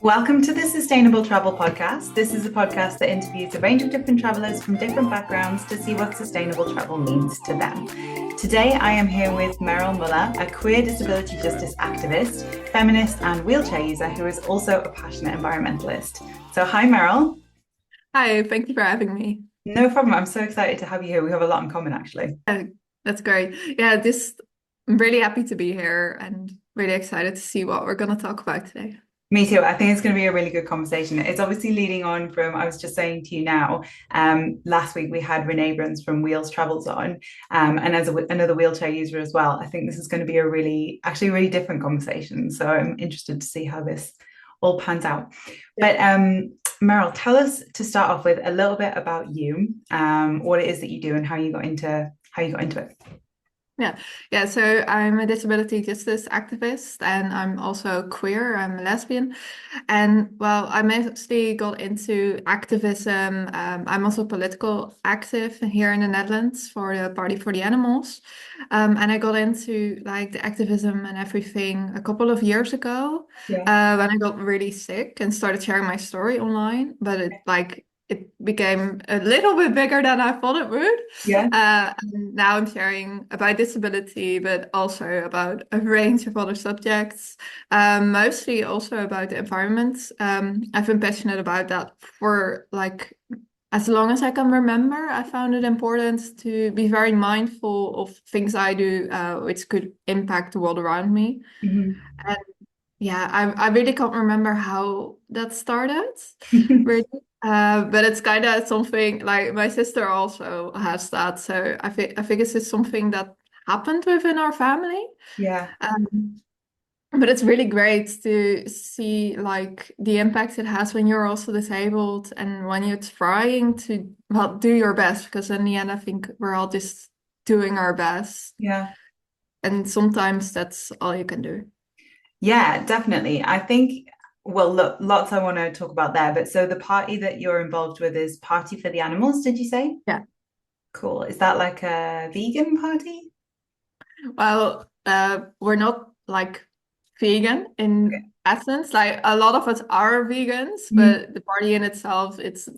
Welcome to the Sustainable Travel Podcast. This is a podcast that interviews a range of different travelers from different backgrounds to see what sustainable travel means to them. Today, I am here with Merel Muller, a queer disability justice activist, feminist, and wheelchair user who is also a passionate environmentalist. So, hi, Merel. Hi, thank you for having me. No problem. I'm so excited to have you here. We have a lot in common, actually. That's great. I'm really happy to be here and really excited to see what we're going to talk about today. Me too. I think it's going to be a really good conversation. It's obviously leading on from, I was just saying to you now, last week we had Renee Bruns from Wheels Travels on, and as another wheelchair user as well. I think this is going to be a really different conversation. So I'm interested to see how this all pans out. But Merel, tell us to start off with a little bit about you, what it is that you do and how you got into it. Yeah. So I'm a disability justice activist and I'm also queer. I'm a lesbian. And well, I mostly got into activism. I'm also political active here in the Netherlands for the Party for the Animals. And I got into like the activism and everything a couple of years ago, Yeah. when I got really sick and started sharing my story online. But it became a little bit bigger than I thought it would. Yeah. And now I'm sharing about disability, but also about a range of other subjects, mostly also about the environment. I've been passionate about that for like as long as I can remember. I found it important to be very mindful of things I do, which could impact the world around me. Mhm. And yeah, I really can't remember how that started, really. But it's kind of something like my sister also has that. So I think it's just something that happened within our family. Yeah. Um, but it's really great to see like the impact it has when you're also disabled and when you're trying to, well, do your best, because in the end, I think we're all just doing our best. Yeah. And sometimes that's all you can do. Yeah, definitely. I think, well, look, lots I want to talk about there. But so the party that you're involved with is Party for the Animals, did you say? Yeah. Cool. Is that like a vegan party? Well, we're not like vegan Okay. in essence. Like a lot of us are vegans, Mhm. but the party in itself, it's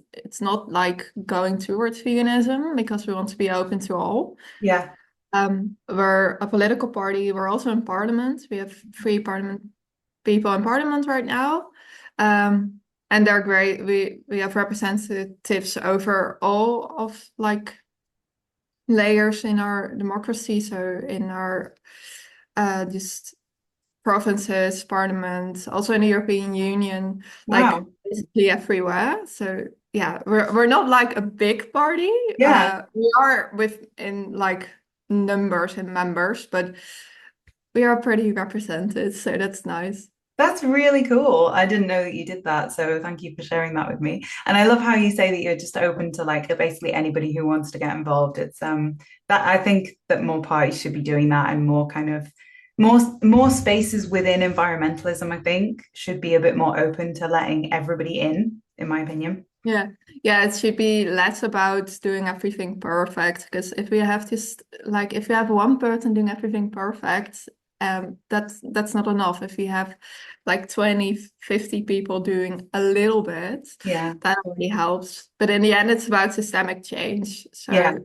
not like going towards veganism because we want to be open to all. Yeah. We're a political party. We're also in parliament. We have three parliament people in parliament right now. And they're great. We have representatives over all of like layers in our democracy. So in our just provinces, parliament, also in the European Union, like Wow. basically everywhere. So yeah, we're not like a big party. Yeah. We are within like numbers and members, but we are pretty represented, so that's nice. That's really cool. I didn't know that you did that. So thank you for sharing that with me. And I love how you say that you're just open to like basically anybody who wants to get involved. It's that I think that more parties should be doing that and more kind of more spaces within environmentalism, I think, should be a bit more open to letting everybody in my opinion. Yeah, yeah, it should be less about doing everything perfect. Because if we have this, like, if we have one person doing everything perfect, that's not enough. If we have like 20, 50 people doing a little bit, Yeah. that already helps. But in the end, it's about systemic change. Yeah.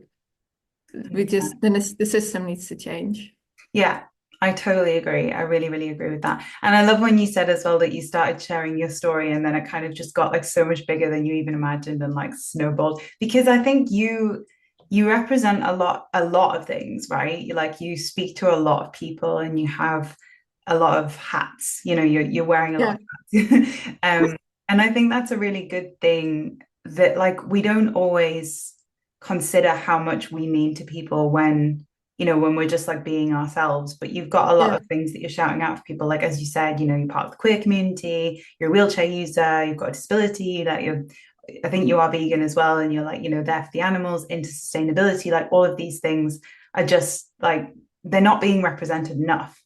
So the system needs to change. Yeah, I totally agree. I really agree with that. And I love when you said as well that you started sharing your story and then it kind of just got like so much bigger than you even imagined and like snowballed. Because I think you represent a lot of things, right? You speak to a lot of people and you have a lot of hats. You're wearing a lot Yeah. of hats. And I think that's a really good thing that like we don't always consider how much we mean to people when we're just like being ourselves. But you've got a lot Yeah. of things that you're shouting out for people. Like, as you said, you're part of the queer community, you're a wheelchair user, you've got a disability, I think you are vegan as well. And you're like, there for the animals, into sustainability, like all of these things are just like, they're not being represented enough.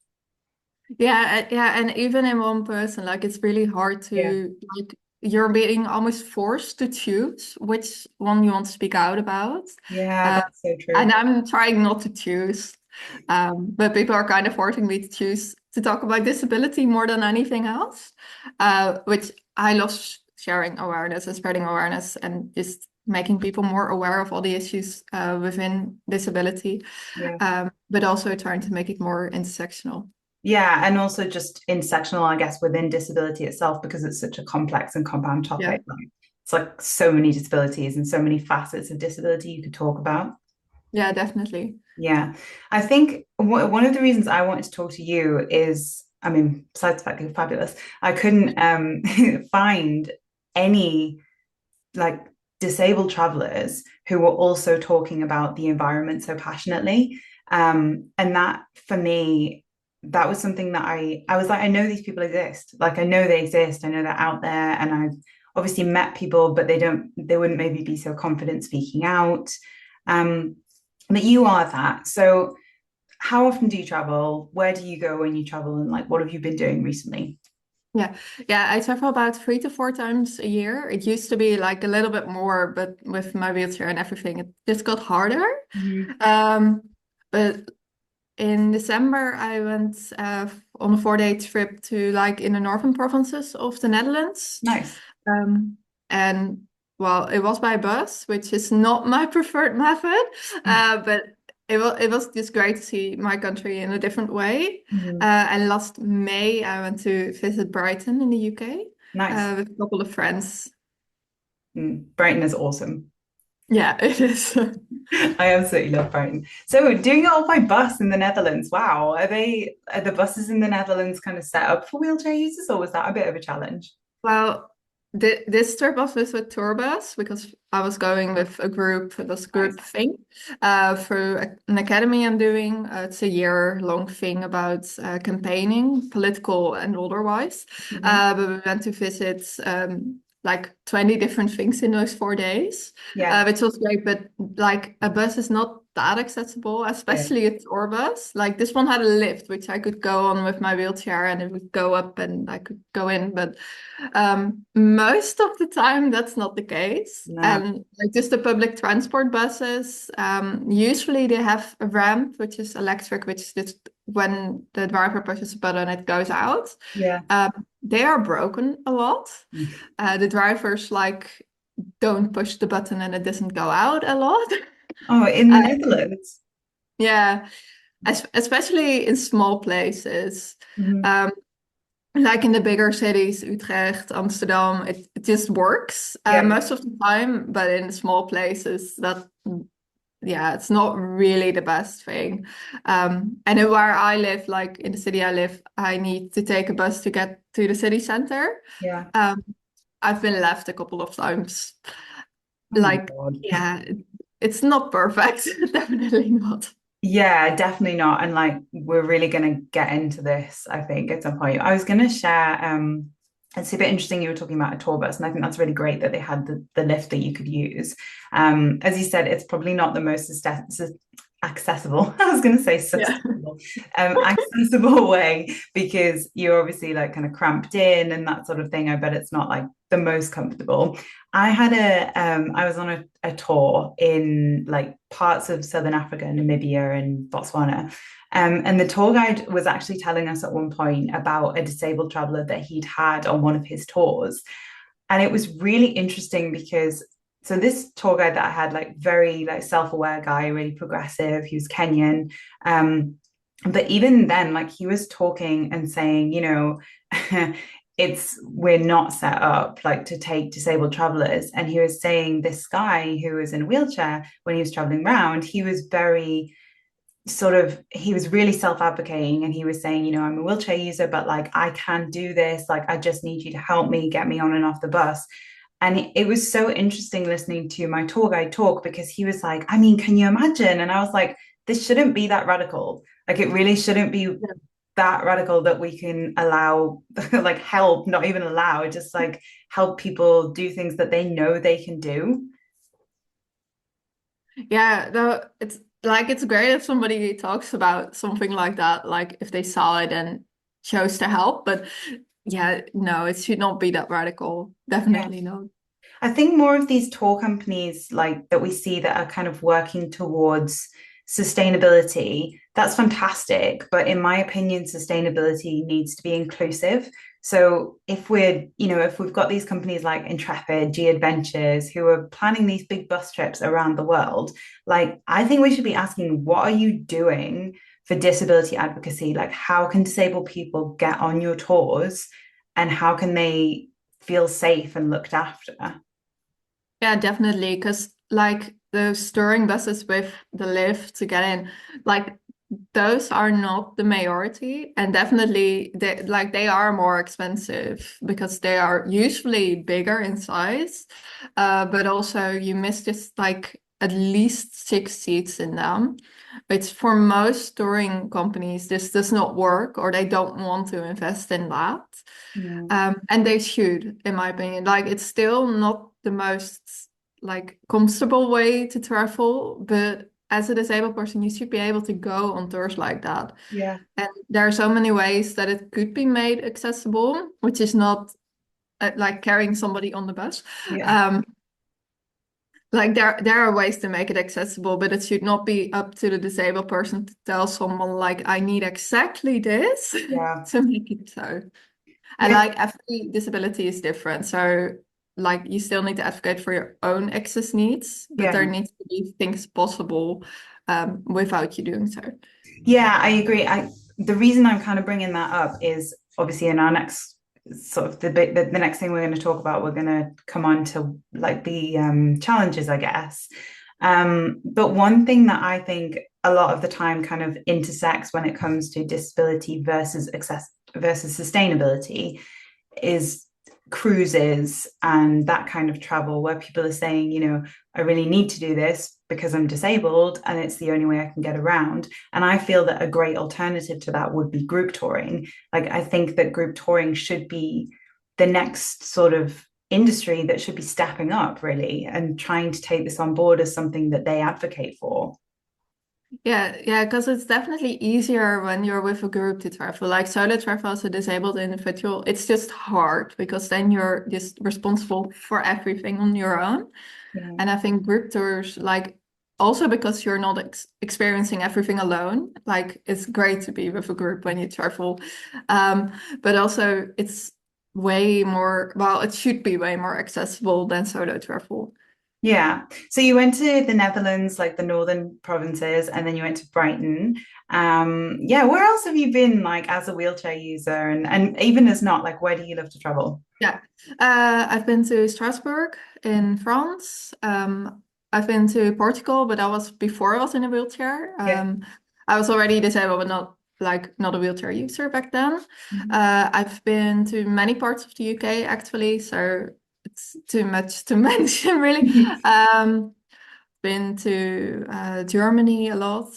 Yeah, and even in one person, like it's really hard Yeah. to like you're being almost forced to choose which one you want to speak out about. Yeah, Uh, that's so true. and I'm trying not to choose. But people are kind of forcing me to choose to talk about disability more than anything else, which I love sharing awareness and spreading awareness and just making people more aware of all the issues within disability, Yeah. but also trying to make it more intersectional. Yeah, and also just intersectional, I guess, within disability itself, because it's such a complex and compound Yeah, topic. Like, it's like so many disabilities and so many facets of disability you could talk about. yeah, definitely. Yeah, I think one of the reasons I wanted to talk to you is, I mean, besides the fact that you're fabulous, I couldn't find any like disabled travelers who were also talking about the environment so passionately. And that for me, that was something that I was like, I know these people exist. Like I know they exist. I know they're out there, and I've obviously met people, but they wouldn't maybe be so confident speaking out. Um, but you are that. So how often do you travel? Where do you go when you travel? And like, what have you been doing recently? Yeah, yeah, I travel about 3 to 4 times a year. It used to be like a little bit more, but with my wheelchair and everything, it just got harder. Mhm. Um, but in December, I went on a 4-day trip to like in the northern provinces of the Netherlands. Nice. Um, and well, it was by bus, which is not my preferred method, but it was just great to see my country in a different way. Mhm. And last May, I went to visit Brighton in the UK Nice. with a couple of friends. Brighton is awesome. Yeah, it is. I absolutely love Brighton. So doing it all by bus in the Netherlands, wow. Are the buses in the Netherlands kind of set up for wheelchair users, or was that a bit of a challenge? Well, this trip was with tour bus because I was going with a group. It was a Nice. group thing through an academy I'm doing. It's a year-long thing about campaigning, political and otherwise. Hmm. But we went to visit like 20 different things in those 4 days, Yeah. which was great. But like a bus is not that accessible, Yeah. especially a tour bus. Like this one had a lift, which I could go on with my wheelchair and it would go up and I could go in. But most of the time, that's not the case. No. And like just the public transport buses, usually they have a ramp, which is electric, which is just when the driver pushes a button, it goes out. Yeah. Um, they are broken a lot. Mm. The drivers like don't push the button and it doesn't go out a lot. Oh, in the Uh, Netherlands. yeah, especially in small places. Hmm. Um, like in the bigger cities, Utrecht, Amsterdam, it just works Yeah. most of the time. But in small places, yeah, it's not really the best thing. And then where I live, like in the city I live, I need to take a bus to get to the city center. Yeah. Um, I've been left a couple of times. Oh my Like, God. yeah, it's not perfect, definitely not. Yeah, definitely not. And like we're really gonna get into this, I think, at some point. I was gonna share it's a bit interesting you were talking about a tour bus, and I think that's really great that they had the lift that you could use. As you said, it's probably not the most accessible. I was gonna say Yeah. sustainable, accessible way because you're obviously like kind of cramped in and that sort of thing. I bet it's not like the most comfortable. I was on a tour in like parts of Southern Africa, Namibia, and Botswana. And the tour guide was actually telling us at one point about a disabled traveler that he'd had on one of his tours. And it was really interesting because so this tour guide that I had, like very like self-aware guy, really progressive, he was Kenyan. But even then, like he was talking and saying, we're not set up like to take disabled travelers. And he was saying this guy who was in a wheelchair when he was traveling around, he was very he was really self-advocating, and he was saying, I'm a wheelchair user, but like I can do this, like I just need you to help me get me on and off the bus. And it was so interesting listening to my tour guide talk because he was like, I mean, can you imagine? And I was like, this shouldn't be that radical. Like it really shouldn't be that radical that we can allow like help, not even allow, just like help people do things that they know they can do. Yeah, though it's like it's great if somebody talks about something like that, like if they saw it and chose to help. But yeah, no, it should not be that radical. Yeah. Definitely not. I think more of these tour companies like that we see that are kind of working towards sustainability, That's fantastic, but in my opinion, sustainability needs to be inclusive. So if we've got these companies like Intrepid, G Adventures, who are planning these big bus trips around the world, like I think we should be asking, what are you doing for disability advocacy? Like, how can disabled people get on your tours and how can they feel safe and looked after? Yeah, definitely. Because like those touring buses with the lift to get in, like those are not the majority, and definitely they are more expensive because they are usually bigger in size. But also you miss just like at least 6 seats in them. It's for most touring companies, this does not work or they don't want to invest in that. Mm, And they should, in my opinion. Like it's still not the most like comfortable way to travel, but as a disabled person, you should be able to go on tours like that. yeah, And there are so many ways that it could be made accessible, which is not like carrying somebody on the bus. yeah, Um, like there are ways to make it accessible, but it should not be up to the disabled person to tell someone like, I need exactly this yeah, to make it so. And yeah, like every disability is different. So like you still need to advocate for your own access needs, but yeah. there needs to be things possible without you doing so. Yeah, I agree. The reason I'm kind of bringing that up is obviously in our next sort of the next thing we're going to talk about, we're going to come on to like the challenges, I guess. But one thing that I think a lot of the time kind of intersects when it comes to disability versus access versus sustainability is cruises and that kind of travel where people are saying, I really need to do this because I'm disabled and it's the only way I can get around. And I feel that a great alternative to that would be group touring. Like, I think that group touring should be the next sort of industry that should be stepping up, really, and trying to take this on board as something that they advocate for. Yeah, because it's definitely easier when you're with a group to travel. Like solo travel as a disabled individual, it's just hard because then you're just responsible for everything on your own. Yeah. And I think group tours, like also because you're not experiencing everything alone, like it's great to be with a group when you travel. Um, but also it's way more, well, it should be way more accessible than solo travel. Yeah. So you went to the Netherlands, like the northern provinces, and then you went to Brighton. Yeah, where else have you been, like as a wheelchair user and even as not, like where do you love to travel? Yeah, I've been to Strasbourg in France. I've been to Portugal, but that was before I was in a wheelchair. Yeah. I was already disabled, but not a wheelchair user back then. Mhm. I've been to many parts of the UK actually, so it's too much to mention really. Been to Germany a lot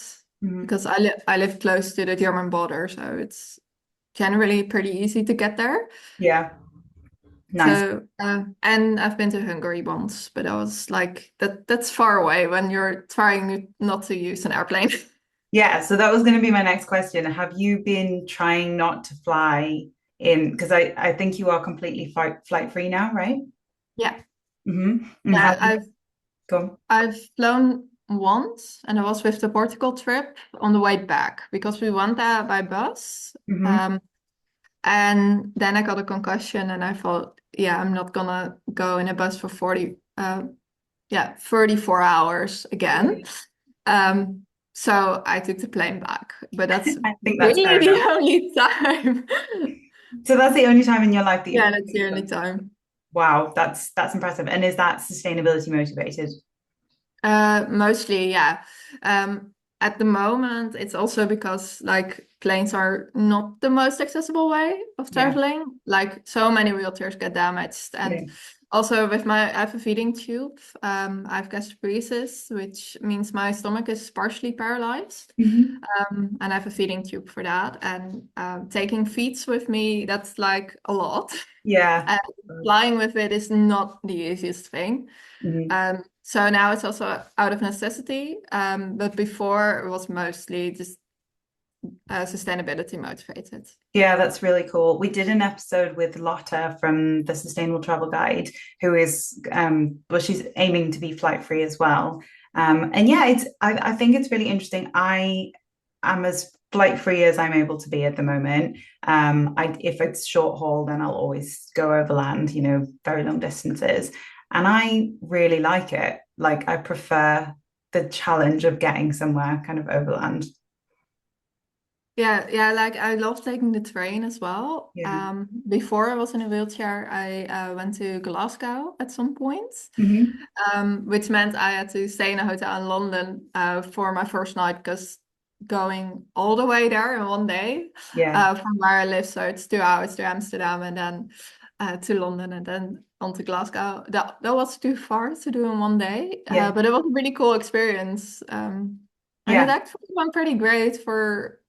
Mhm. because I live close to the German border, so it's generally pretty easy to get there. Yeah. Nice. So, and I've been to Hungary once, but I was like, that's far away when you're trying not to use an airplane. Yeah, so that was going to be my next question. Have you been trying not to fly in? Because I think you are completely flight free now, right? Yeah. And how Yeah, have you gone? I've flown once and I was with the Portugal trip on the way back because we went there by bus. Hmm. Um, and then I got a concussion and I thought, yeah, I'm not gonna go in a bus for 34 hours again. Um, so I took the plane back, but that's I think that's really fair the enough. only time. So that's the only time in your life that Yeah, you've that's the only time. wow, that's impressive. And is that sustainability motivated? Mostly, yeah. At the moment, it's also because like planes are not the most accessible way of Yeah. traveling. Like so many wheelchairs get damaged, Yeah. and also with I have a feeding tube. I have gastroparesis, which means my stomach is partially paralyzed. Hmm. And I have a feeding tube for that. And taking feeds with me, that's like a lot. Yeah. And flying with it is not the easiest thing. Mhm. So now it's also out of necessity. But before it was mostly just sustainability motivated. Yeah, that's really cool. We did an episode with Lotta from the Sustainable Travel Guide, who is well, she's aiming to be flight free as well. And yeah, I think it's really interesting. I'm as flight free as I'm able to be at the moment. If it's short haul, then I'll always go overland, very long distances. And I really like it. Like I prefer the challenge of getting somewhere kind of overland. Yeah, yeah, like I love taking the train as well. Yeah. Before I was in a wheelchair, I went to Glasgow at some point, Hmm. which meant I had to stay in a hotel in London for my first night because going all the way there in one day Yeah. from where I live, so it's 2 hours to Amsterdam and then to London and then on to Glasgow. That was too far to do in one day, Yeah. but it was a really cool experience. And it Yeah. actually went pretty great for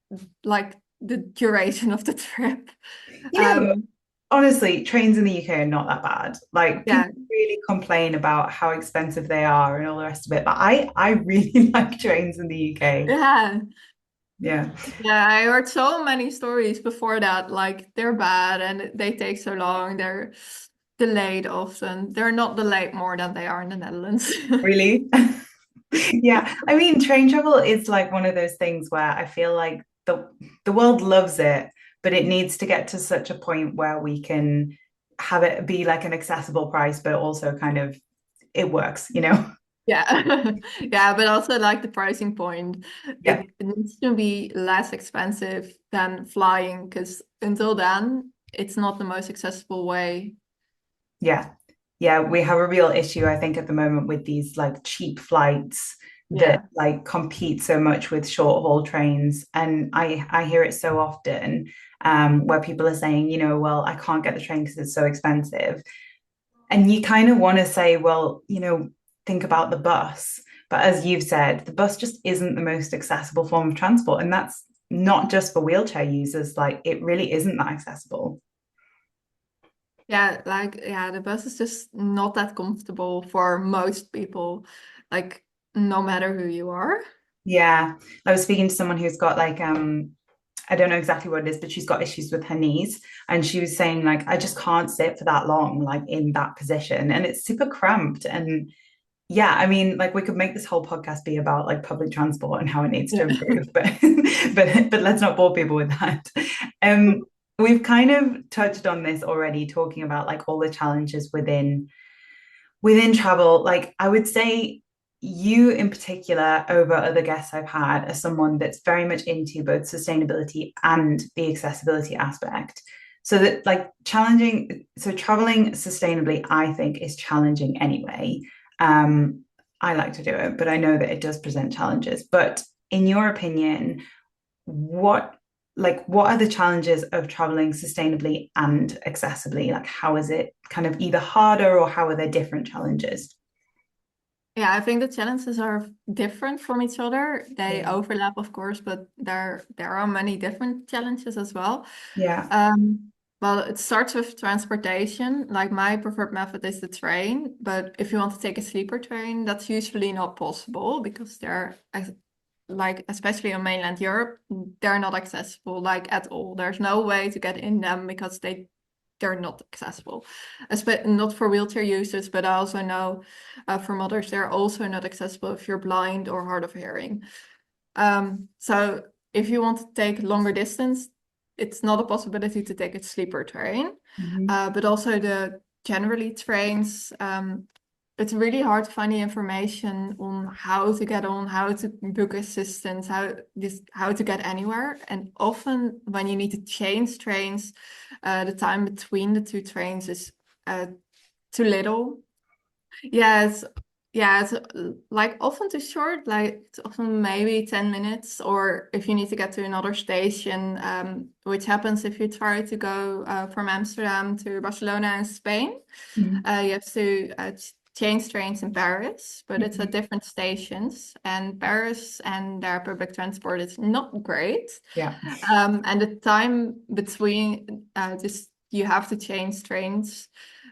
like the duration of the trip. You know, Um, honestly, trains in the UK are not that bad. Like yeah, people really complain about how expensive they are and all the rest of it, but I really like trains in the UK. yeah, Yeah. yeah. I heard so many stories before that, like they're bad and they take so long. They're delayed often. They're not delayed more than they are in the Netherlands. Really? Yeah. I mean, train travel is like one of those things where I feel like the world loves it, but it needs to get to such a point where we can have it be like an accessible price, but also kind of it works. Yeah, yeah, but also like the pricing point, Yeah. it needs to be less expensive than flying because until then, it's not the most accessible way. Yeah. Yeah, we have a real issue, I think, at the moment with these like cheap flights that Yeah. like compete so much with short haul trains. And I hear it so often where people are saying, well, I can't get the train because it's so expensive. And you kind of want to say, well, think about the bus. But as you've said, the bus just isn't the most accessible form of transport. And that's not just for wheelchair users, like it really isn't that accessible. Yeah, like yeah, the bus is just not that comfortable for most people, like no matter who you are. Yeah. I was speaking to someone who's got like I don't know exactly what it is, but she's got issues with her knees. And she was saying, like, I just can't sit for that long, like in that position. And it's super cramped. And yeah, I mean, like we could make this whole podcast be about like public transport and how it needs to Yeah. improve, but but let's not bore people with that. Um, we've kind of touched on this already, talking about like all the challenges within travel. Like I would say you in particular over other guests I've had are someone that's very much into both sustainability and the accessibility aspect. So that like traveling sustainably, I think is challenging anyway. I like to do it, but I know that it does present challenges. But in your opinion, what what are the challenges of traveling sustainably and accessibly? Like how is it kind of either harder or how are there different challenges? Yeah, I think the challenges are different from each other. They Yeah. overlap, of course, but there are many different challenges as well. Yeah. Well, it starts with transportation. Like my preferred method is the train, but if you want to take a sleeper train, that's usually not possible because like especially in mainland Europe, they're not accessible like at all. There's no way to get in them because they're not accessible, not for wheelchair users, but I also know from others they're also not accessible if you're blind or hard of hearing. So if you want to take longer distance, it's not a possibility to take a sleeper train. Mhm. But also the generally trains, it's really hard to find the information on how to get on, how to book assistance, how to get anywhere. And often when you need to change trains, the time between the two trains is too little. Yes, yeah, it's like often too short, like it's often maybe 10 minutes, or if you need to get to another station, which happens if you try to go from Amsterdam to Barcelona in Spain, Mhm. you have to change trains in Paris, but it's at Mhm. different stations, and Paris and their public transport is not great. Yeah. And the time between just you have to change trains,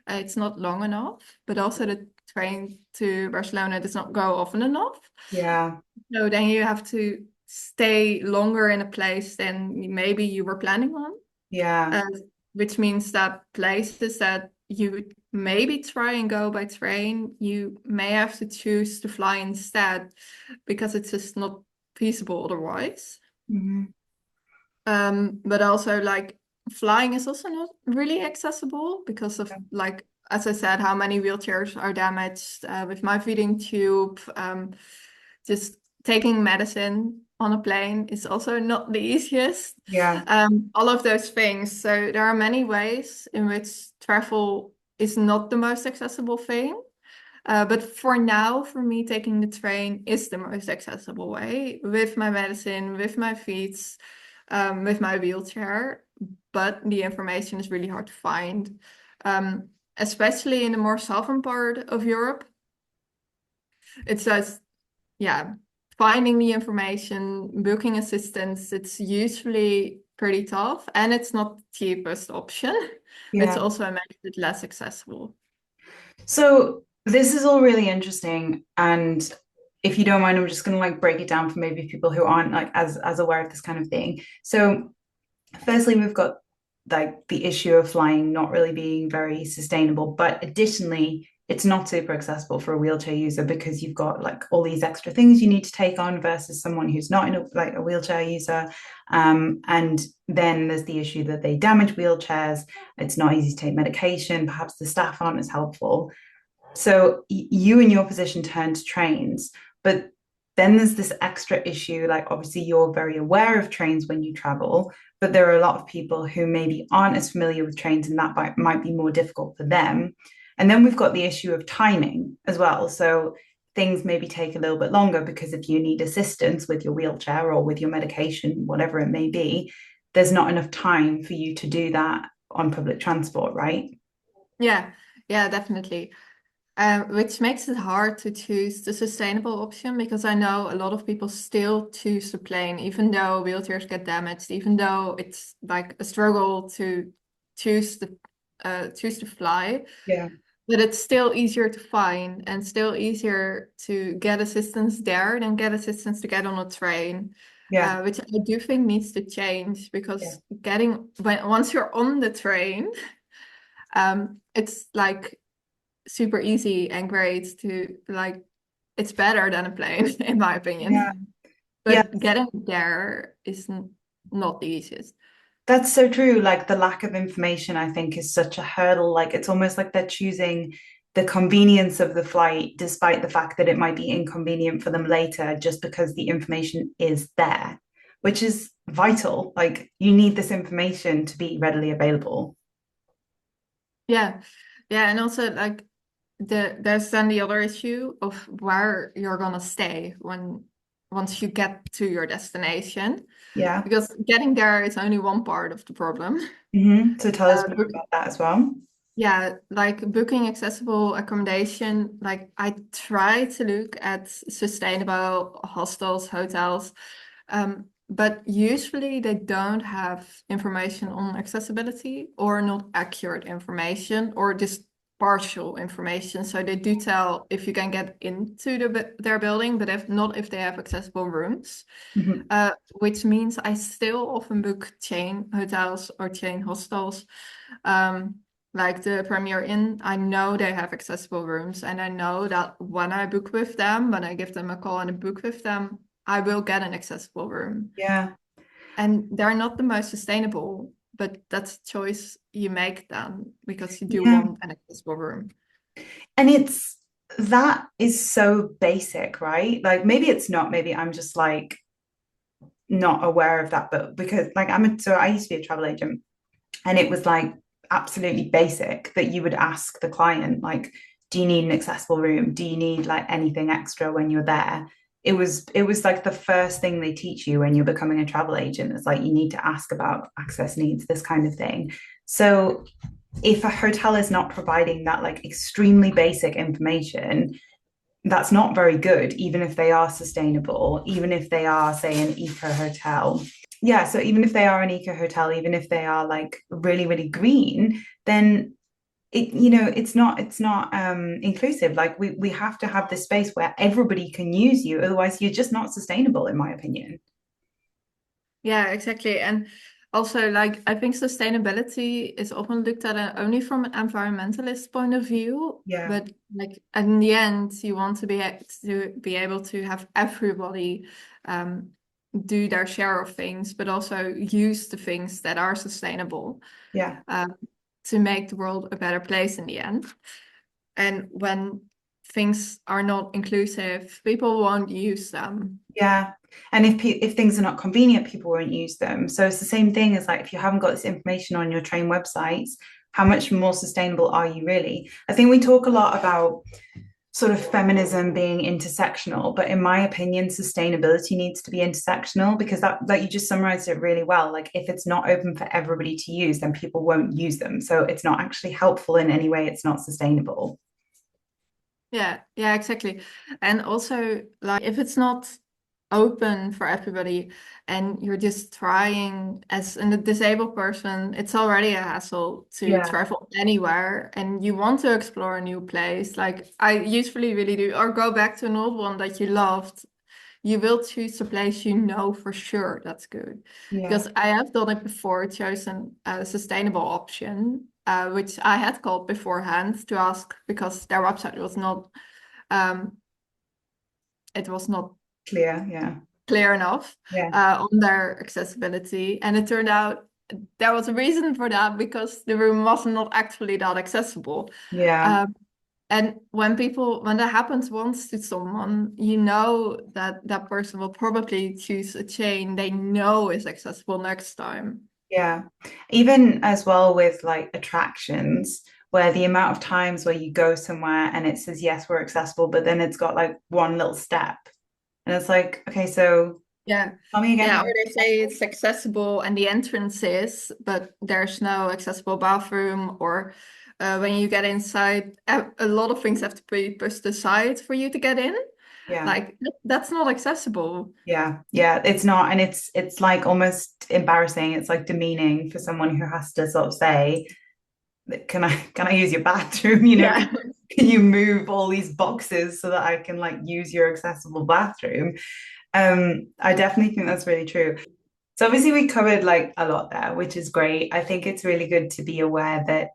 it's not long enough, but also the train to Barcelona does not go often enough. Yeah. So then you have to stay longer in a place than maybe you were planning on, Yeah. uh, which means that places that you would maybe try and go by train, you may have to choose to fly instead because it's just not feasible otherwise. Mhm. But also like flying is also not really accessible because of like, as I said, how many wheelchairs are damaged with my feeding tube. Just taking medicine on a plane is also not the easiest. Yeah, All of those things. So there are many ways in which travel is not the most accessible thing. But for now, for me, taking the train is the most accessible way with my medicine, with my feet, with my wheelchair. But the information is really hard to find, especially in the more southern part of Europe. It's just, yeah, finding the information, booking assistance, it's usually pretty tough and it's not the cheapest option, which yeah. also makes it less accessible. So this is all really interesting, and if you don't mind, I'm just going to like break it down for maybe people who aren't like as aware of this kind of thing. So firstly, we've got like the issue of flying not really being very sustainable, but additionally, it's not super accessible for a wheelchair user because you've got like all these extra things you need to take on versus someone who's not in like a wheelchair user. And then there's the issue that they damage wheelchairs. It's not easy to take medication. Perhaps the staff aren't as helpful. So you in your position turn to trains, but then there's this extra issue. Like, obviously, you're very aware of trains when you travel, but there are a lot of people who maybe aren't as familiar with trains, and that might be more difficult for them. And then we've got the issue of timing as well. So things maybe take a little bit longer because if you need assistance with your wheelchair or with your medication, whatever it may be, there's not enough time for you to do that on public transport, right? Yeah, yeah, definitely. Which makes it hard to choose the sustainable option because I know a lot of people still choose the plane, even though wheelchairs get damaged, even though it's like a struggle to choose the choose to fly. Yeah. But it's still easier to find and still easier to get assistance there than get assistance to get on a train, Yeah. which I do think needs to change Yeah. because once you're on the train, it's like super easy and great to like it's better than a plane in my Yeah. opinion. Yeah. But getting there is not the easiest. That's so true. Like the lack of information, I think, is such a hurdle. Like it's almost like they're choosing the convenience of the flight, despite the fact that it might be inconvenient for them later, just because the information is there, which is vital. Like you need this information to be readily available. Yeah. Yeah, and also like there's then the other issue of where you're gonna stay when once you get to your destination, Yeah. because getting there is only one part of the problem. So tell us more Book, about that as well. yeah, like booking accessible accommodation. Like I try to look at sustainable hostels, hotels, but usually they don't have information on accessibility or not accurate information or just partial information. So they do tell if you can get into their building, but if not, if they have accessible rooms, Mhm. which means I still often book chain hotels or chain hostels. Um, like the Premier Inn, I know they have accessible rooms, and I know that when I book with them, when I give them a call and I book with them, I will get an accessible room. Yeah. And they're not the most sustainable, but that's a choice you make then because you do Yeah. want an accessible room. And it's that is so basic, right? Like maybe it's not, maybe I'm just like not aware of that, but because like so I used to be a travel agent, and it was like absolutely basic that you would ask the client like, do you need an accessible room, do you need like anything extra when you're there. It was like the first thing they teach you when you're becoming a travel agent. It's like you need to ask about access needs, this kind of thing. So if a hotel is not providing that like extremely basic information, that's not very good, even if they are sustainable, even if they are, say, an eco hotel. Yeah, so even if they are an eco hotel, even if they are like really, really green, then it's not inclusive. Like we have to have this space where everybody can use you, otherwise you're just not sustainable, in my opinion. Yeah, exactly. And also, like, I think sustainability is often looked at only from an environmentalist point of view, Yeah. but like in the end, you want to be able to have everybody um, do their share of things, but also use the things that are sustainable Yeah. to make the world a better place in the end. And when things are not inclusive, people won't use them. Yeah. And if things are not convenient, people won't use them. So it's the same thing as like if you haven't got this information on your train websites, how much more sustainable are you really? I think we talk a lot about sort of feminism being intersectional, but in my opinion, sustainability needs to be intersectional because that like you just summarized it really well. Like if it's not open for everybody to use, then people won't use them. So it's not actually helpful in any way, it's not sustainable. Yeah, exactly. And also, like, if it's not open for everybody and you're just trying as a disabled person, it's already a hassle to Yeah, travel anywhere and you want to explore a new place. Like, I usually really do, or go back to an old one that you loved. You will choose a place you know for sure that's good. yeah, Because I have done it before, chosen a sustainable option, which I had called beforehand to ask because their website was not um, it was not clear. Yeah, clear enough yeah, on their accessibility. And it turned out there was a reason for that because the room was not actually that accessible. yeah, Um, and when that happens once to someone, you know that that person will probably choose a chain they know is accessible next time. yeah. Even as well with like attractions, where the amount of times where you go somewhere and it says, yes, we're accessible, but then it's got like one little step. And it's like, okay, so Yeah. tell me again Yeah, how or they say it's accessible and the entrance is, but there's no accessible bathroom, or when you get inside, a lot of things have to be pushed aside for you to get in. yeah. Like that's not accessible. Yeah, yeah, it's not, and it's like almost embarrassing. It's like demeaning for someone who has to sort of say, can I use your bathroom? You know, Yeah. can you move all these boxes so that I can like use your accessible bathroom? I definitely think that's really true. So obviously we covered like a lot there, which is great. I think it's really good to be aware that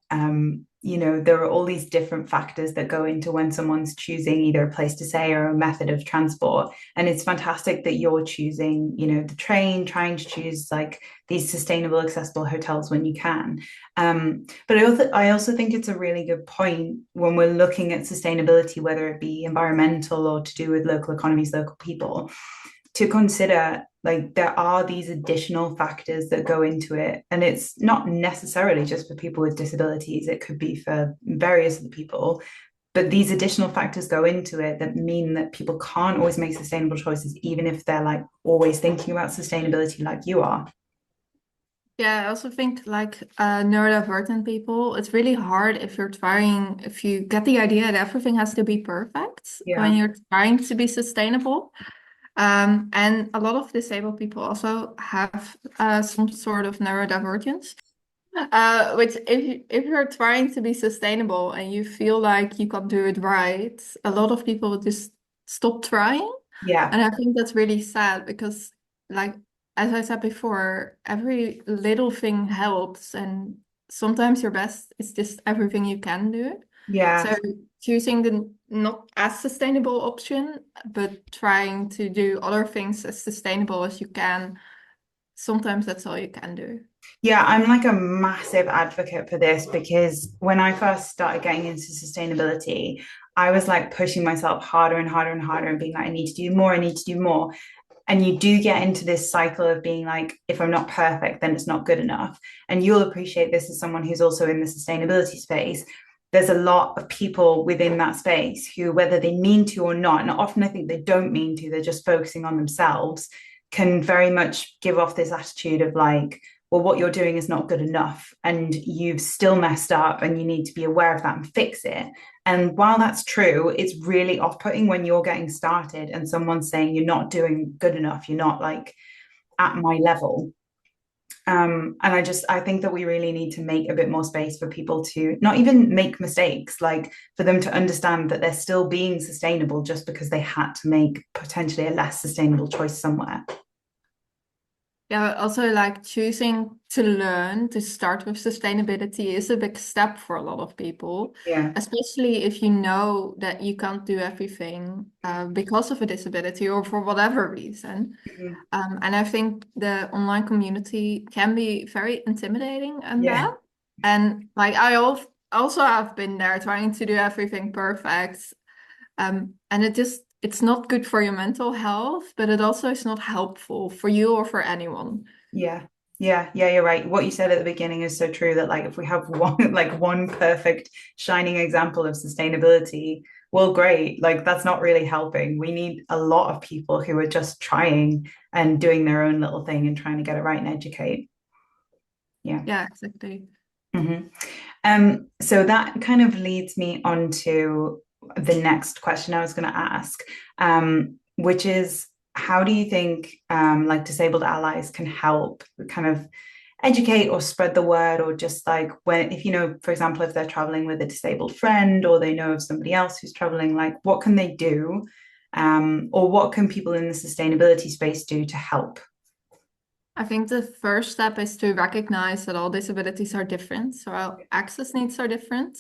there are all these different factors that go into when someone's choosing either a place to stay or a method of transport. And it's fantastic that you're choosing, the train, trying to choose like these sustainable, accessible hotels when you can. But I also think it's a really good point when we're looking at sustainability, whether it be environmental or to do with local economies, local people to consider like there are these additional factors that go into it, and it's not necessarily just for people with disabilities, it could be for various other people, but these additional factors go into it that mean that people can't always make sustainable choices even if they're like always thinking about sustainability like you are. Yeah, I also think like neurodivergent people, it's really hard if you get the idea that everything has to be perfect when Yeah, you're trying to be sustainable. And a lot of disabled people also have some sort of neurodivergence, which if you're trying to be sustainable and you feel like you can do it right, a lot of people will just stop trying. yeah, And I think that's really sad because, like, as I said before, every little thing helps, and sometimes your best is just everything you can do. yeah. So choosing the not as sustainable option, but trying to do other things as sustainable as you can, sometimes that's all you can do. Yeah, I'm like a massive advocate for this because when I first started getting into sustainability, I was like pushing myself harder and harder and harder and being like, I need to do more, I need to do more. And you do get into this cycle of being like, if I'm not perfect, then it's not good enough. And you'll appreciate this as someone who's also in the sustainability space. There's a lot of people within that space who, whether they mean to or not, and often I think they don't mean to, they're just focusing on themselves, can very much give off this attitude of like, well, what you're doing is not good enough and you've still messed up and you need to be aware of that and fix it. And while that's true, it's really off putting when you're getting started and someone's saying you're not doing good enough, you're not like at my level. And I think that we really need to make a bit more space for people to not even make mistakes, like for them to understand that they're still being sustainable just because they had to make potentially a less sustainable choice somewhere. Yeah, also like choosing to learn to start with sustainability is a big step for a lot of people, Yeah. especially if you know that you can't do everything because of a disability or for whatever reason. Mhm. And I think the online community can be very intimidating in Yeah. that. And like also have been there trying to do everything perfect. And it's not good for your mental health, but it also is not helpful for you or for anyone. Yeah. Yeah, you're right. What you said at the beginning is so true that like if we have one like one perfect shining example of sustainability, well, great. Like that's not really helping. We need a lot of people who are just trying and doing their own little thing and trying to get it right and educate. Yeah. Yeah, exactly. hmm so that kind of leads me on to the next question I was going to ask, which is how do you think like disabled allies can help kind of educate or spread the word, or just like when, if you know, for example, if they're traveling with a disabled friend or they know of somebody else who's traveling, like what can they do? Or what can people in the sustainability space do to help? I think the first step is to recognize that all disabilities are different. So our access needs are different,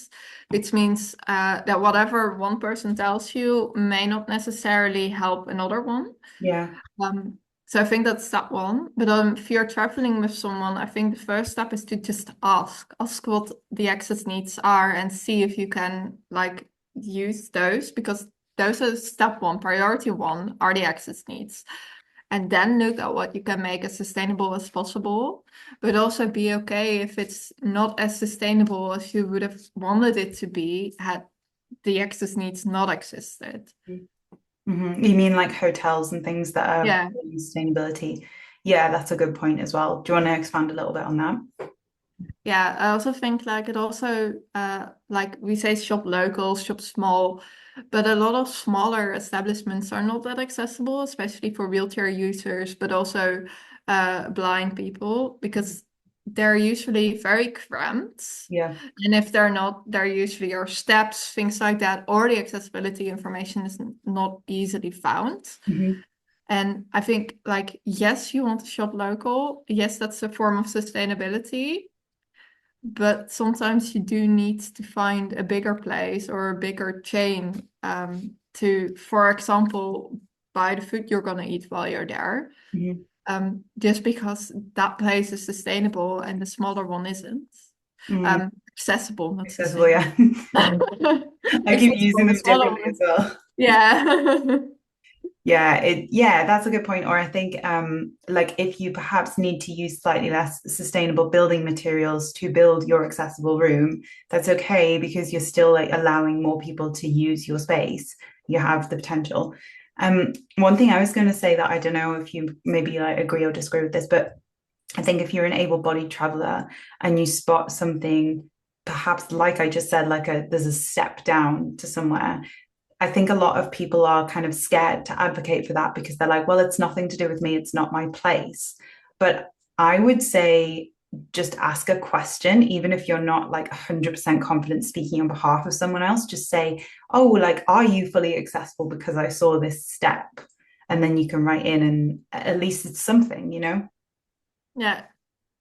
which means that whatever one person tells you may not necessarily help another one. Yeah. Um, so I think that's step one. But if you're traveling with someone, I think the first step is to just ask what the access needs are and see if you can like use those, because those are step one, priority one are the access needs. And then look at what you can make as sustainable as possible, but also be okay if it's not as sustainable as you would have wanted it to be had the access needs not existed. You mean like hotels and things that are Yeah. sustainability? Yeah, that's a good point as well. Do you want to expand a little bit on that? Yeah, I also think like it also like we say shop local, shop small, but a lot of smaller establishments are not that accessible, especially for wheelchair users, but also blind people, because they're usually very cramped. Yeah. And if they're not, there usually are steps, things like that, or the accessibility information is not easily found. hmm And I think like, yes, you want to shop local. Yes, that's a form of sustainability, but sometimes you do need to find a bigger place or a bigger chain to, for example, buy the food you're gonna eat while you're there. hmm Just because that place is sustainable and the smaller one isn't. mm Accessible, not Accessible, sustainable. yeah. I keep Accessible, using the them smaller differently one as is. well. Yeah. Yeah, that's a good point. Or I think like if you perhaps need to use slightly less sustainable building materials to build your accessible room, that's okay because you're still like allowing more people to use your space. You have the potential. One thing I was going to say that I don't know if you maybe like agree or disagree with this, but I think if you're an able-bodied traveler and you spot something, perhaps like I just said, like there's a step down to somewhere, I think a lot of people are kind of scared to advocate for that because they're like, well, it's nothing to do with me, it's not my place. But I would say just ask a question, even if you're not like 100% confident speaking on behalf of someone else. Just say, oh, like, are you fully accessible because I saw this step? And then you can write in, and at least it's something, you know? Yeah.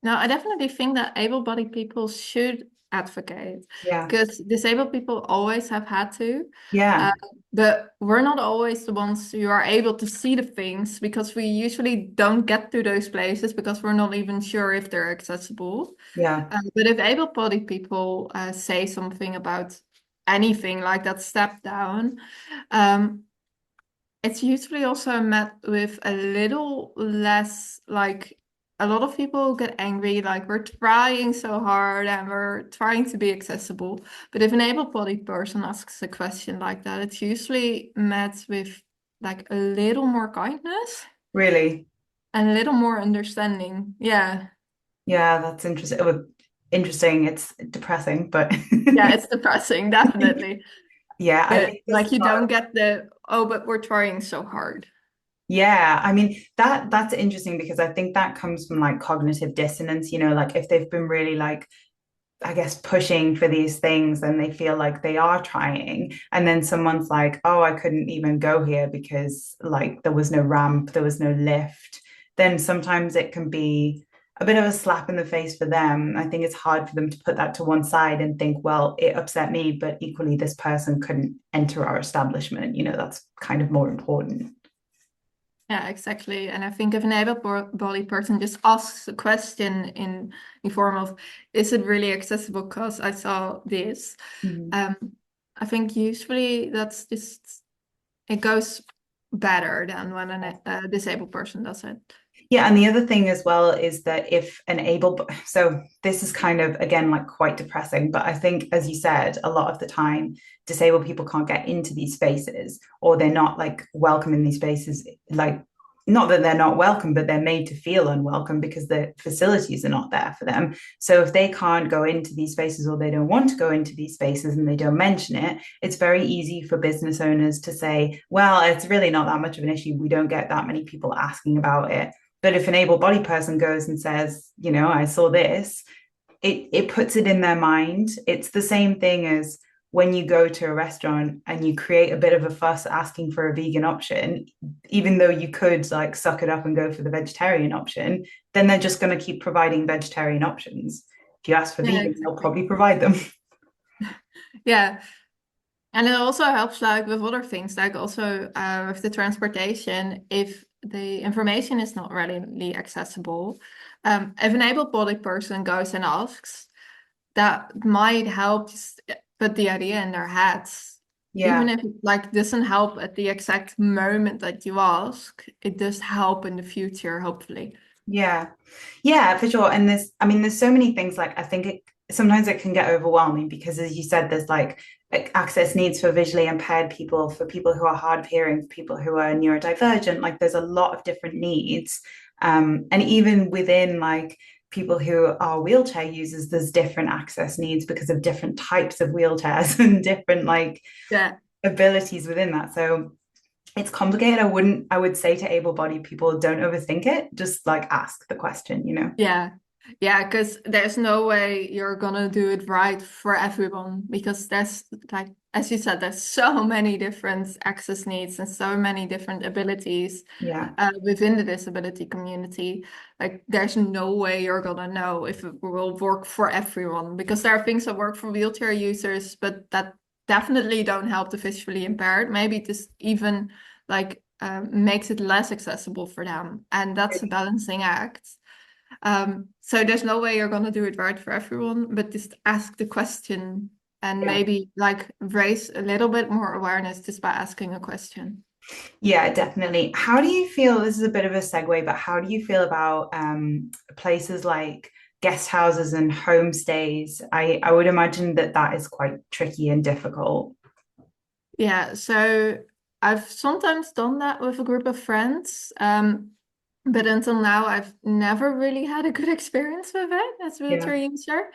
No, I definitely think that able-bodied people should advocate, Yeah. because disabled people always have had to. Uh, Yeah. but we're not always the ones who are able to see the things, because we usually don't get to those places because we're not even sure if they're accessible. Yeah. But if able-bodied people say something about anything like that step down, um, it's usually also met with a little less, like a lot of people get angry, like we're trying so hard and we're trying to be accessible. But if an able-bodied person asks a question like that, it's usually met with like a little more kindness Really. and a little more understanding. Yeah. Yeah, that's interesting. Interesting. It's depressing, but Yeah, it's depressing, definitely. yeah, I But think there's like a you lot don't of get the, oh, but we're trying so hard. yeah, I mean that's interesting because I think that comes from like cognitive dissonance, you know, like if they've been really like I guess pushing for these things and they feel like they are trying and then someone's like, "Oh, I couldn't even go here because like there was no ramp, there was no lift." then sometimes it can be a bit of a slap in the face for them. I think it's hard for them to put that to one side and think, well, it upset me, but equally this person couldn't enter our establishment. That's kind of more important. Yeah, exactly. And I think if an able-bodied person just asks a question in form of, is it really accessible? Because I saw this. Mhm. Um, I think usually that's just it goes better than when a disabled person does it. Yeah, and the other thing as well is that if an able, so this is kind of again like quite depressing, but I think, as you said, a lot of the time disabled people can't get into these spaces, or they're not like welcome in these spaces. Like, not that they're not welcome, but they're made to feel unwelcome because the facilities are not there for them. So if they can't go into these spaces, or they don't want to go into these spaces, and they don't mention it, it's very easy for business owners to say, well, it's really not that much of an issue. We don't get that many people asking about it. But if an able-bodied person goes and says, I saw this, it puts it in their mind. It's the same thing as when you go to a restaurant and you create a bit of a fuss asking for a vegan option, even though you could like suck it up and go for the vegetarian option, then they're just going to keep providing vegetarian options. If you ask for Yeah, vegan, they'll exactly. probably provide them. Yeah. And it also helps like with other things, like also with the transportation, if the information is not readily accessible, if an able-bodied person goes and asks, that might help just put the idea in their heads. Even Yeah. if it like doesn't help at the exact moment that you ask, it does help in the future, hopefully. Yeah. Yeah, for sure. And there's so many things like I think sometimes it can get overwhelming because as you said, there's like access needs for visually impaired people, for people who are hard of hearing, for people who are neurodivergent. Like there's a lot of different needs. And even within like people who are wheelchair users, there's different access needs because of different types of wheelchairs and different like Yeah. abilities within that. So it's complicated. I would say to able-bodied people, don't overthink it. Just like ask the question. Yeah. Yeah, because there's no way you're gonna do it right for everyone because there's like as you said, there's so many different access needs and so many different abilities Yeah. within the disability community. Like there's no way you're gonna know if it will work for everyone because there are things that work for wheelchair users, but that definitely don't help the visually impaired. Maybe just even like makes it less accessible for them, and that's a balancing act. So there's no way you're gonna do it right for everyone, but just ask the question and Yeah. maybe like raise a little bit more awareness just by asking a question. Yeah, definitely. How do you feel? This is a bit of a segue, but how do you feel about places like guest houses and homestays? I would imagine that that is quite tricky and difficult. Yeah, so I've sometimes done that with a group of friends, but until now I've never really had a good experience with it as a Yeah. wheelchair user,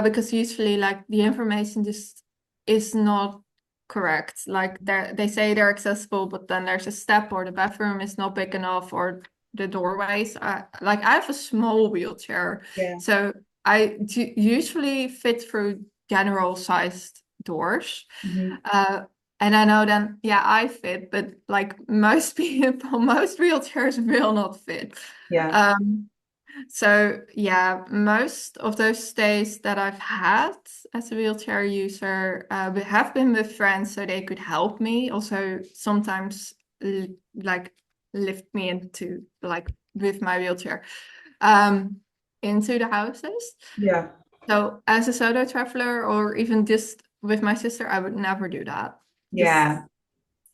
because usually like the information just is not correct. Like they say they're accessible, but then there's a step or the bathroom is not big enough or the doorways. Like I have a small wheelchair, Yeah. so I usually fit through general sized doors. Mhm. Uh, and I know then, yeah, I fit, but like most people, most wheelchairs will not fit. Yeah. Um, so yeah, most of those stays that I've had as a wheelchair user have been with friends, so they could help me. Also, sometimes like lift me into like with my wheelchair um, into the houses. Yeah. So as a solo traveler or even just with my sister, I would never do that. Just Yeah.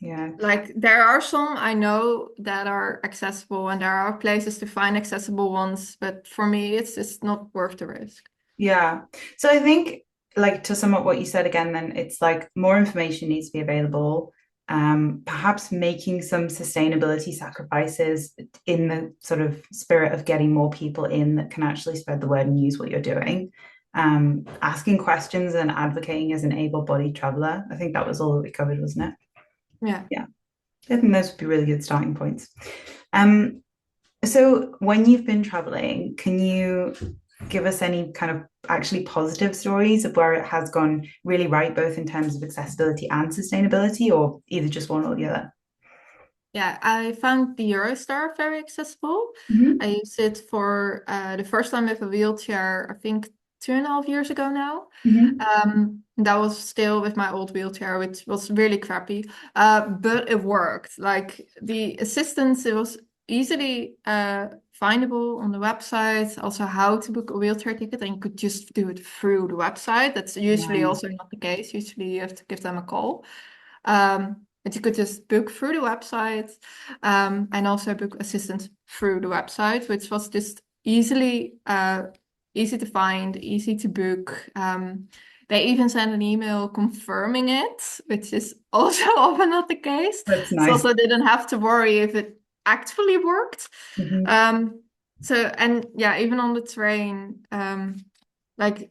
Yeah. like there are some I know that are accessible and there are places to find accessible ones, but for me it's just not worth the risk. Yeah. So I think, like, to sum up what you said again, then it's like more information needs to be available. Perhaps making some sustainability sacrifices in the sort of spirit of getting more people in that can actually spread the word and use what you're doing. Asking questions and advocating as an able-bodied traveler. I think that was all that we covered, wasn't it? Yeah. Yeah. I think those would be really good starting points. Um, so when you've been traveling, can you give us any kind of actually positive stories of where it has gone really right, both in terms of accessibility and sustainability, or either just one or the other? Yeah, I found the Eurostar very accessible. I Hmm. used it for the first time with a wheelchair, I think 2.5 years ago now. Hmm. That was still with my old wheelchair, which was really crappy. But it worked. Like the assistance, it was easily findable on the website. Also, how to book a wheelchair ticket, and you could just do it through the website. That's usually Nice. also not the case. Usually, you have to give them a call. But you could just book through the website, and also book assistance through the website, which was just easy to find, easy to book. They even sent an email confirming it, which is also often not the case. That's So nice. also didn't have to worry if it actually worked. Hmm. Um, and yeah, even on the train, like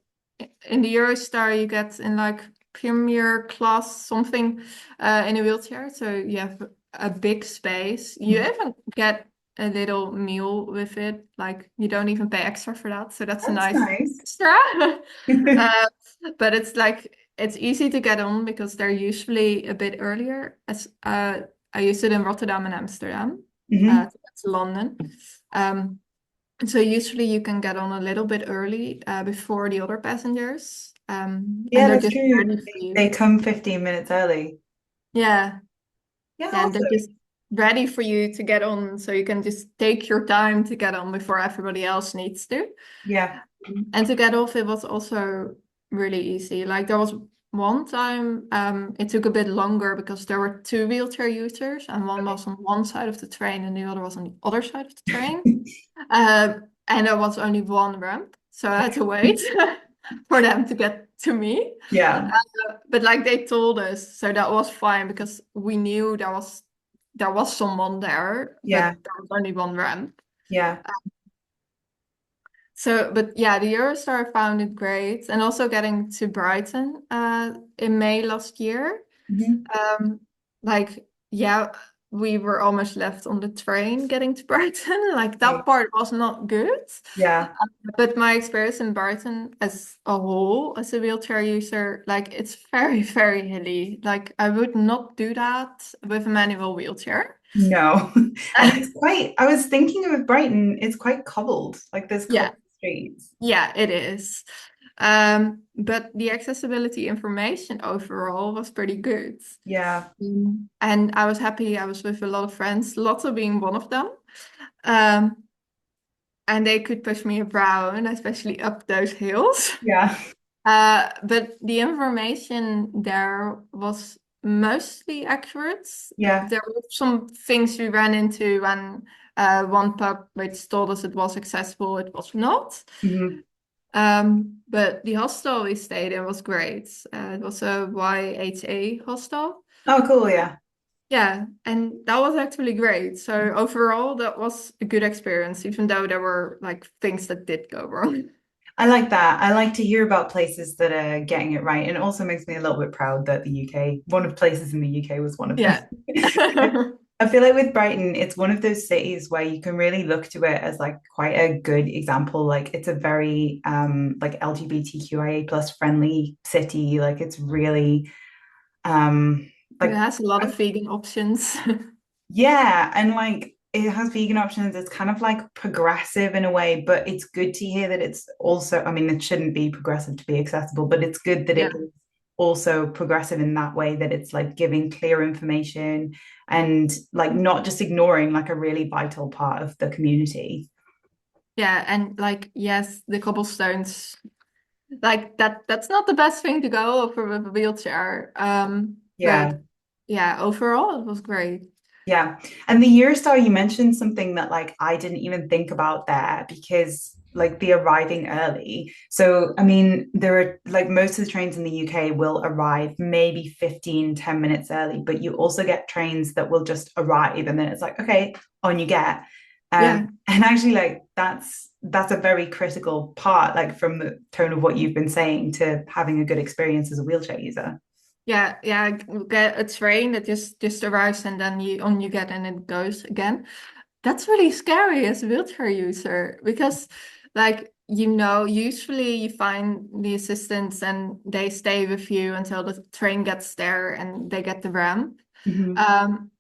in the Eurostar, you get in like premier class something in a wheelchair. So you have a big space. You Hmm. even get a little meal with it. Like you don't even pay extra for that. So that's a That's nice nice. extra. uh, but it's like it's easy to get on because they're usually a bit earlier. As I used it in Rotterdam and Amsterdam. Hmm. That's London. Um, so usually you can get on a little bit early before the other passengers, and Yeah, they're that's just true. ready for They you. come 15 minutes early. Yeah, Yeah, yeah, and they're awesome. just ready for you to get on, so you can just take your time to get on before everybody else needs to. Yeah. And to get off, it was also really easy. Like there was one time, it took a bit longer because there were two wheelchair users, and one Okay. was on one side of the train and the other was on the other side of the train. And there was only one ramp, so I had to wait for them to get to me. Yeah. But like they told us, so that was fine because we knew there was someone there, but Yeah. there was only one ramp. Yeah. So, but yeah, the Eurostar found it great, and also getting to Brighton in May last year. Hmm. Um, like, yeah, we were almost left on the train getting to Brighton. Like that Okay. part was not good. Yeah. But my experience in Brighton as a whole, as a wheelchair user, like it's very, very hilly. Like I would not do that with a manual wheelchair. No. And it's quite, I was thinking of Brighton, it's quite cobbled. Like there's Yeah, cobbled streets. yeah, it is. But the accessibility information overall was pretty good. Yeah. And I was happy. I was with a lot of friends, Lotte being one of them. Um, and they could push me around, especially up those hills. Yeah. But the information there was mostly accurate. Yeah. There were some things we ran into when one pub which told us it was accessible, it was not. Hmm. But the hostel we stayed in was great. It was a YHA hostel. Oh, cool. Yeah. Yeah, and that was actually great. So overall, that was a good experience, even though there were like things that did go wrong. I like that. I like to hear about places that are getting it right. And it also makes me a little bit proud that the UK, one of places in the UK was one of them. Yeah. I feel like with Brighton, it's one of those cities where you can really look to it as like quite a good example. Like it's a very like LGBTQIA plus friendly city. Like it's really It like has a lot of vegan options. yeah, and like it has vegan options. It's kind of like progressive in a way, but it's good to hear that it's also, I mean, it shouldn't be progressive to be accessible, but it's good that Yeah. it is also progressive in that way that it's like giving clear information and like not just ignoring like a really vital part of the community. Yeah, and like yes, the cobblestones like that's not the best thing to go over with a wheelchair. Yeah. But yeah, overall it was great. Yeah. And the Eurostar, you mentioned something that like I didn't even think about there because like the arriving early. So, I mean, there are like most of the trains in the UK will arrive maybe 15, 10 minutes early, but you also get trains that will just arrive and then it's like, okay, on you get. Yeah. And actually like that's a very critical part, like from the tone of what you've been saying to having a good experience as a wheelchair user. Yeah, yeah, get a train that just arrives and then you get and it goes again. That's really scary as a wheelchair user because like, usually you find the assistants and they stay with you until the train gets there and they get the ramp. Hmm.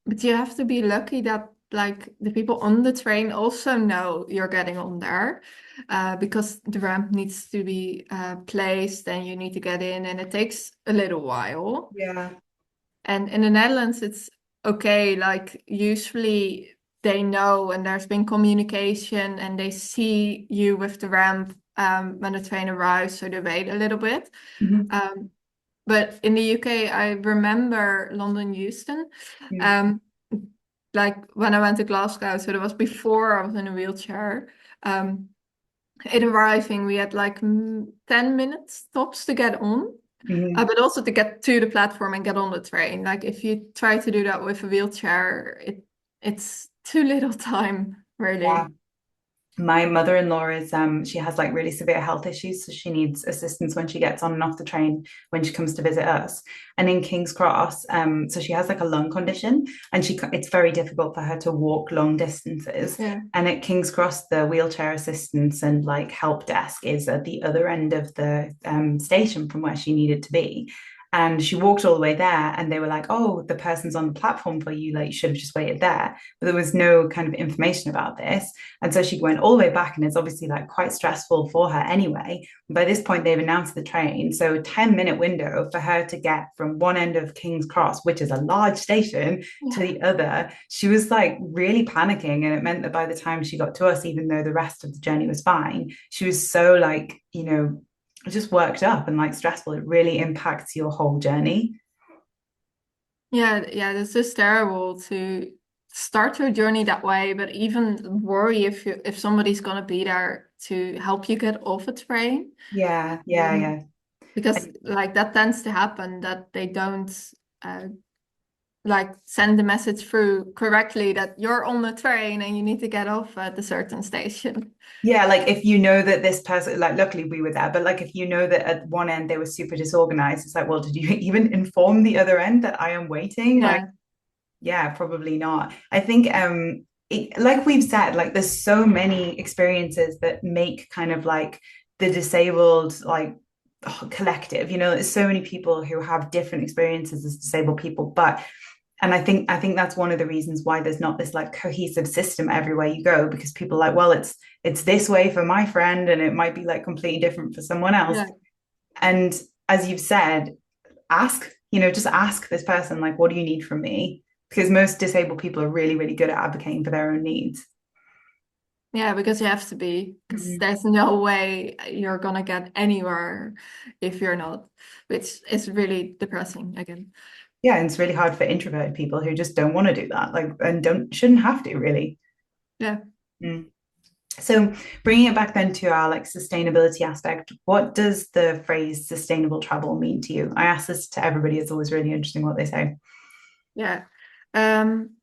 But you have to be lucky that like the people on the train also know you're getting on there, because the ramp needs to be placed and you need to get in, and it takes a little while. Yeah. And in the Netherlands, it's okay. Like usually they know and there's been communication and they see you with the ramp when the train arrives, so they wait a little bit. Hmm. Um, but in the UK, I remember London Euston. Um, like when I went to Glasgow, so that was before I was in a wheelchair. Um, in arriving, we had like 10 minutes tops to get on. Hmm. But also to get to the platform and get on the train. Like if you try to do that with a wheelchair, it's too little time, Yeah. really. My mother-in-law is she has like really severe health issues, so she needs assistance when she gets on and off the train when she comes to visit us. And in King's Cross, so she has like a lung condition, and it's very difficult for her to walk long distances. Yeah. And at King's Cross, the wheelchair assistance and like help desk is at the other end of the station from where she needed to be. And she walked all the way there, and they were like, "Oh, the person's on the platform for you. Like, you should have just waited there." But there was no kind of information about this. And so she went all the way back, and it's obviously like quite stressful for her anyway. By this point, they've announced the train. So 10-minute window for her to get from one end of King's Cross, which is a large station, to Yeah. the other. She was like really panicking. And it meant that by the time she got to us, even though the rest of the journey was fine, she was so like, just worked up and like stressful. It really impacts your whole journey. Yeah, yeah, this is terrible to start your journey that way, but even worry if somebody's gonna be there to help you get off a train. Yeah, yeah, Um, yeah. because like that tends to happen that they don't uh, like send the message through correctly that you're on the train and you need to get off at a certain station. Yeah, like if you know that this person, like luckily we were there, but like if you know that at one end they were super disorganized, it's like, well, did you even inform the other end that I am waiting? Like, Yeah, yeah, probably not. I think like we've said, like there's so many experiences that make kind of like the disabled like collective, there's so many people who have different experiences as disabled people, but and I think that's one of the reasons why there's not this like cohesive system everywhere you go, because people are like, well, it's this way for my friend and it might be like completely different for someone else. yeah. And as you've said, just ask this person, like, what do you need from me? Because most disabled people are really, really good at advocating for their own needs. Yeah, because you have to be, because Mhm. there's no way you're gonna get anywhere if you're not, which is really depressing again. Yeah, and it's really hard for introverted people who just don't want to do that, like, and don't shouldn't have to really. Yeah. Mm. So bringing it back then to our like sustainability aspect, what does the phrase sustainable travel mean to you? I ask this to everybody. It's always really interesting what they say. Yeah.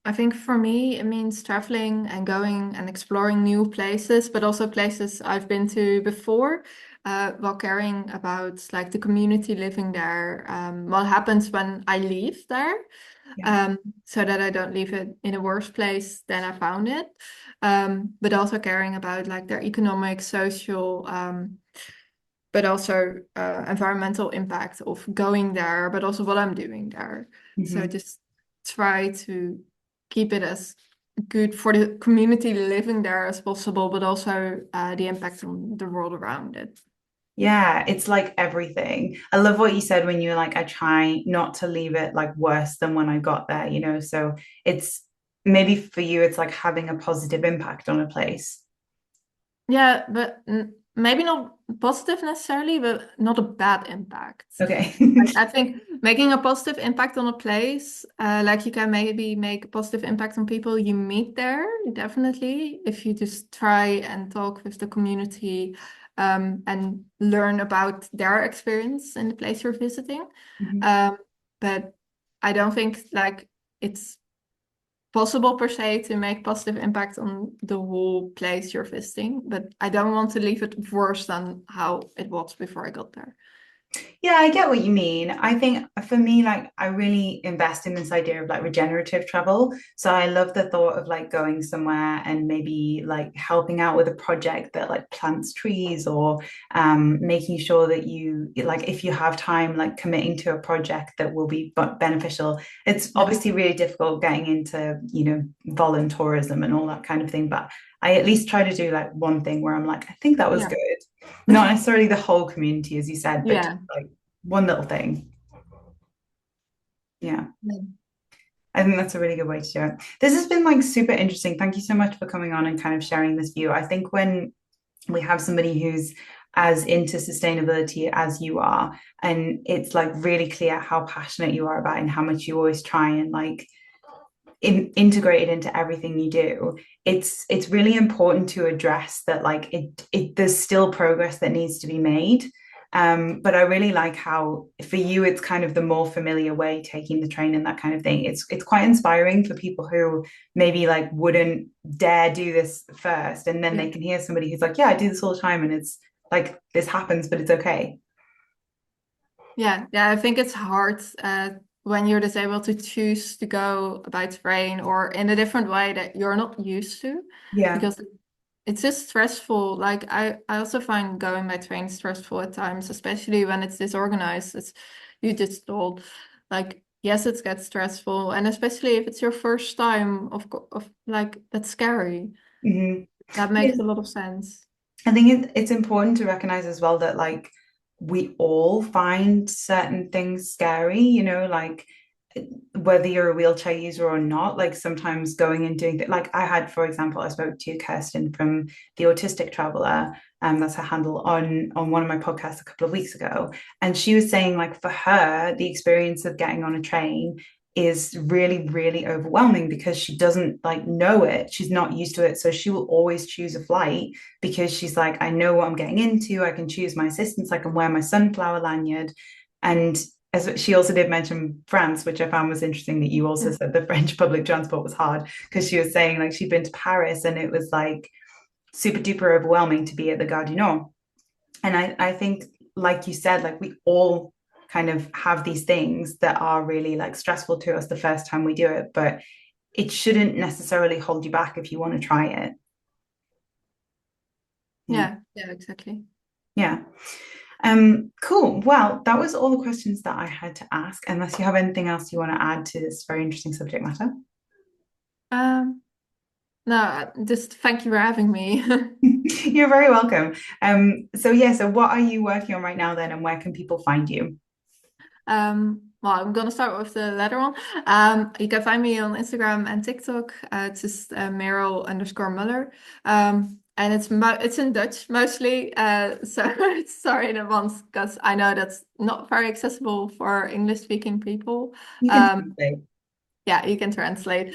I think for me, it means traveling and going and exploring new places, but also places I've been to before, while caring about like the community living there, what happens when I leave there, Yeah. um, so that I don't leave it in a worse place than I found it. But also caring about like their economic, social, but also environmental impact of going there, but also what I'm doing there. So Hmm. just try to keep it as good for the community living there as possible, but also the impact on the world around it. Yeah, it's like everything. I love what you said when you were like, I try not to leave it like worse than when I got there. So it's maybe for you, it's like having a positive impact on a place. Yeah, but maybe not positive necessarily, but not a bad impact. Okay. I think making a positive impact on a place, like you can maybe make a positive impact on people you meet there, definitely, if you just try and talk with the community, and learn about their experience in the place you're visiting. Mhm. Um, but I don't think like it's possible per se to make positive impact on the whole place you're visiting, but I don't want to leave it worse than how it was before I got there. Yeah, I get what you mean. I think for me, like I really invest in this idea of like regenerative travel. So I love the thought of like going somewhere and maybe like helping out with a project that like plants trees or making sure that you like if you have time, like committing to a project that will be beneficial. It's Yeah. obviously really difficult getting into, voluntourism and all that kind of thing, but I at least try to do like one thing where I'm like, I think that was Yeah. good. Not necessarily the whole community, as you said, but just Yeah. like one little thing. Yeah. Yeah. I think that's a really good way to do it. This has been like super interesting. Thank you so much for coming on and kind of sharing this view. I think when we have somebody who's as into sustainability as you are, and it's like really clear how passionate you are about it and how much you always try and like integrate it into everything you do, it's really important to address that like there's still progress that needs to be made. But I really like how for you it's kind of the more familiar way, taking the train and that kind of thing. It's quite inspiring for people who maybe like wouldn't dare do this first, and then Yeah. they can hear somebody who's like, yeah, I do this all the time, and it's like this happens, but it's okay. Yeah, yeah, I think it's hard when you're disabled to choose to go by train or in a different way that you're not used to, Yeah. because it's just stressful. Like I also find going by train stressful at times, especially when it's disorganized. It's you just told, like yes, it gets stressful, and especially if it's your first time, of like that's scary. Mhm. That makes a lot of sense. I think it's important to recognize as well that like we all find certain things scary, like whether you're a wheelchair user or not, like sometimes going and doing that. Like I had, for example, I spoke to Kirsten from the Autistic Traveler, that's her handle on one of my podcasts a couple of weeks ago. And she was saying like for her, the experience of getting on a train is really, really overwhelming because she doesn't like know it. She's not used to it. So she will always choose a flight because she's like, I know what I'm getting into. I can choose my assistance. I can wear my sunflower lanyard. And as she also did mention France, which I found was interesting that you also Yeah. said the French public transport was hard because she was saying like she'd been to Paris and it was like super duper overwhelming to be at the Gare du Nord. And I think, like you said, like we all kind of have these things that are really like stressful to us the first time we do it, but it shouldn't necessarily hold you back if you want to try it. Yeah. Yeah, yeah, exactly. Yeah. Cool. Well, that was all the questions that I had to ask, unless you have anything else you want to add to this very interesting subject matter. Um, no, just thank you for having me. You're very welcome. So yeah, so what are you working on right now then, and where can people find you? Well, I'm gonna start with the latter one. You can find me on Instagram and TikTok. It's just Merel_Muller. And it's in Dutch mostly. So sorry in advance because I know that's not very accessible for English speaking people. You can Um, translate. yeah, you can translate.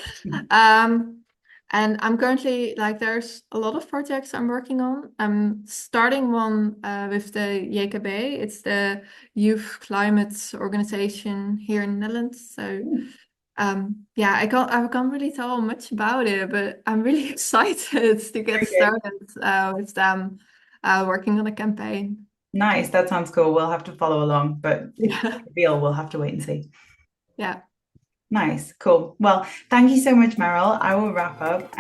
Um, and I'm currently like there's a lot of projects I'm working on. I'm starting one with the JKB. It's the Youth Climate Organization here in the Netherlands. So yeah, I can't really tell much about it, but I'm really excited to get Very good. started with them working on a campaign. Nice. That sounds cool. We'll have to follow along, but it's Yeah, real. We'll have to wait and see. yeah. Nice, cool. Well, thank you so much, Meryl. I will wrap up.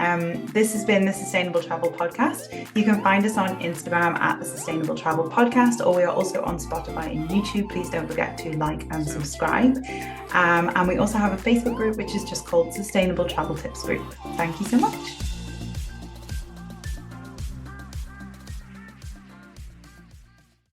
This has been the Sustainable Travel Podcast. You can find us on Instagram at the Sustainable Travel Podcast, or we are also on Spotify and YouTube. Please don't forget to like and subscribe. And we also have a Facebook group, which is just called Sustainable Travel Tips Group. Thank you so much.